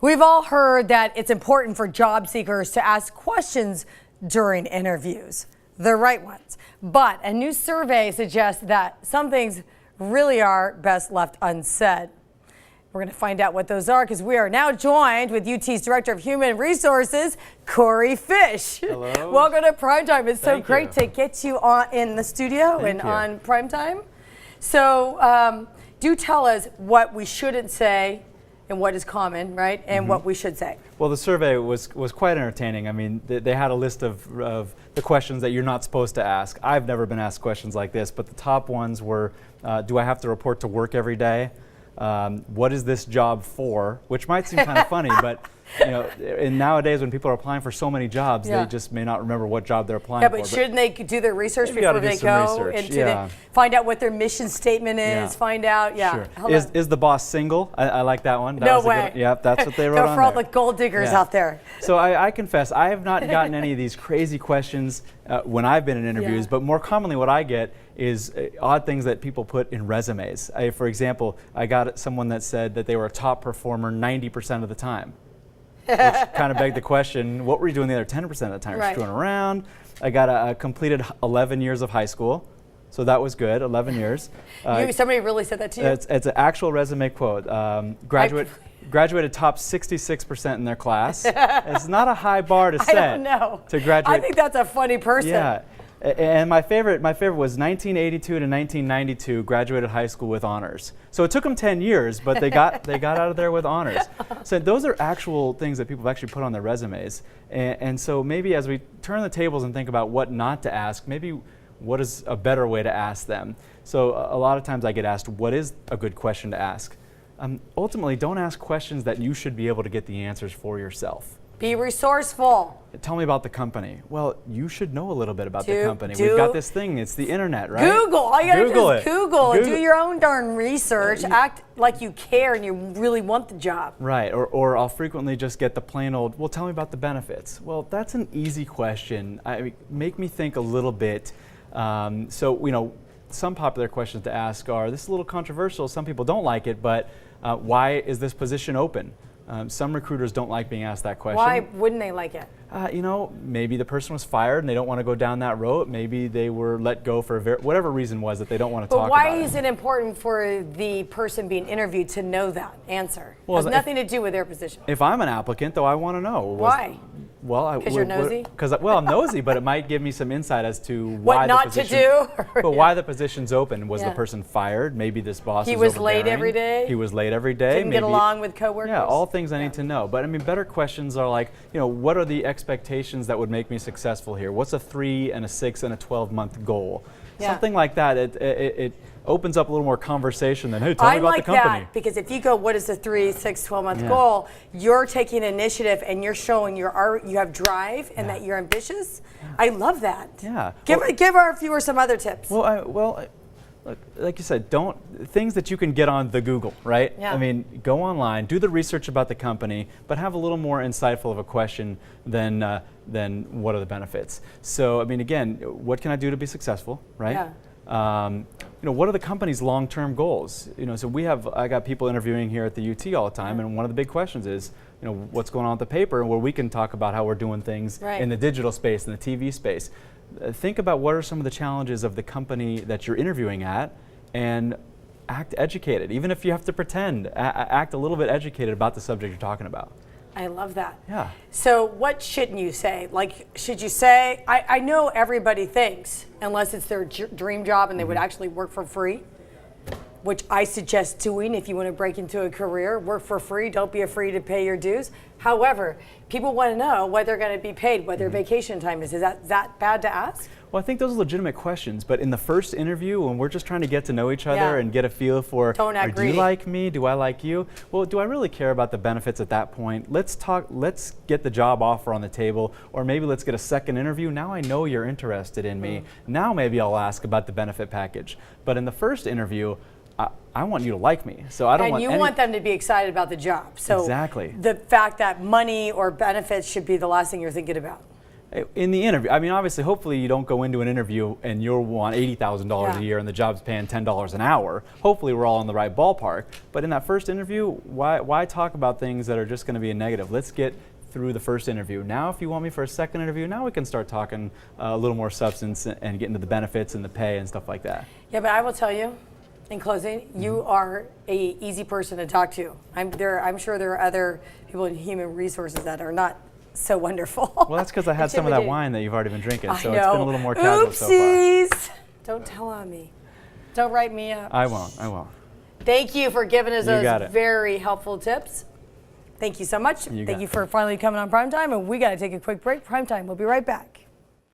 We've all heard that it's important for job seekers to ask questions during interviews, the right ones. But a new survey suggests that some things really are best left unsaid. We're going to find out what those are because we are now joined with UT's Director of Human Resources, Cory Fish. Hello. Welcome to Primetime. It's so great you. to get you in the studio Thank you. on Primetime. So do tell us what we shouldn't say and what is common, right? And what we should say. Well, the survey was quite entertaining. I mean, they had a list of the questions that you're not supposed to ask. I've never been asked questions like this, but the top ones were, do I have to report to work every day? What is this job for? Which might seem kind of funny, but you know, and nowadays when people are applying for so many jobs, they just may not remember what job they're applying for. Yeah, but shouldn't they do their research Maybe before they go into find out what their mission statement is, find out, Sure. Is the boss single? I like that one. That no was way. Yep, that's what they wrote Go on for all there. the gold diggers out there. So I confess, I have not gotten any of these crazy questions when I've been in interviews, but more commonly what I get is odd things that people put in resumes. For example, I got someone that said that they were a top performer 90% of the time. Which kind of begged the question, what were you doing the other 10% of the time? Right. Screwing around. I got a completed 11 years of high school, so that was good, 11 years. Somebody really said that to you? It's an actual resume quote. Graduated top 66% in their class. It's not a high bar to set. I don't know. To graduate. I think that's a funny person. Yeah. And my favorite was 1982 to 1992, graduated high school with honors. So it took them 10 years, but they got out of there with honors. So those are actual things that people have actually put on their resumes. And so maybe as we turn the tables and think about what not to ask, maybe what is a better way to ask them. So a lot of times I get asked, what is a good question to ask? Ultimately, don't ask questions that you should be able to get the answers for yourself. Be resourceful. Tell me about the company. Well, you should know a little bit about the company. We've got this thing, it's the internet, right? Google. All you gotta do is Google. Do your own darn research. Act like you care and you really want the job. Right, or I'll frequently just get the plain old, well, tell me about the benefits. Well, that's an easy question. Make me think a little bit. So, you know, some popular questions to ask are, this is a little controversial, some people don't like it, but why is this position open? Some recruiters don't like being asked that question. Why wouldn't they like it? You know, maybe the person was fired and they don't want to go down that road. Maybe they were let go for whatever reason was that they don't want to talk about. But why is it important for the person being interviewed to know that answer? Well, it has nothing to do with their position. If I'm an applicant, though, I want to know. Why? Well, because you're nosy? Well, I'm nosy, but it might give me some insight as to why not to do. But why the position's open. Was the person fired? Maybe this boss He was late every day. He was late every day. Didn't get along with coworkers. Yeah, all things I need to know. But I mean, better questions are like, you know, what are the expectations that would make me successful here? What's a 3 and a 6 and a 12-month goal? Something like that. It opens up a little more conversation than, hey, tell me about the company. I like that because if you go, what is the 3, 6, 12-month goal, you're taking initiative and you're showing you have drive and that you're ambitious. I love that. Yeah. Give our viewers some other tips. Well, look, like you said, things that you can get on the Google, right? Yeah. I mean, go online, do the research about the company, but have a little more insightful of a question than what are the benefits. So, I mean, again, what can I do to be successful, right? Yeah. You know, what are the company's long-term goals? You know, so I got people interviewing here at the UT all the time, and one of the big questions is, you know, what's going on at the paper, where we can talk about how we're doing things in the digital space and the TV space. Think about what are some of the challenges of the company that you're interviewing at, and act educated. Even if you have to pretend, act a little bit educated about the subject you're talking about. I love that. Yeah. So what shouldn't you say? Like, should you say, I know everybody thinks, unless it's their dream job and they would actually work for free, which I suggest doing if you want to break into a career, work for free, don't be afraid to pay your dues. However, people want to know what they're going to be paid, what their vacation time is. Is that bad to ask? Well, I think those are legitimate questions, but in the first interview, when we're just trying to get to know each other and get a feel for, do you like me? Do I like you? Well, do I really care about the benefits at that point? Let's get the job offer on the table, or maybe let's get a second interview. Now I know you're interested in me. Now maybe I'll ask about the benefit package. But in the first interview, I want you to like me, so I don't want. And you want them to be excited about the job. So exactly. The fact that money or benefits should be the last thing you're thinking about. In the interview, I mean, obviously, hopefully you don't go into an interview and you'll want $80,000 Yeah. a year and the job's paying $10 an hour. Hopefully we're all in the right ballpark. But in that first interview, why talk about things that are just going to be a negative? Let's get through the first interview. Now, if you want me for a second interview, now we can start talking a little more substance and get into the benefits and the pay and stuff like that. Yeah, but I will tell you, in closing, you are a easy person to talk to. I'm sure there are other people in human resources that are not so wonderful. Well, that's because I had some of that Intimidating. wine that you've already been drinking, I so know. it's been a little more casual so far. Oopsies. Don't tell on me. Don't write me up. I won't. Thank you for giving us You got those it. very helpful tips. Thank you so much. You got Thank you it. for finally coming on Primetime, and we got to take a quick break. Primetime, we'll be right back.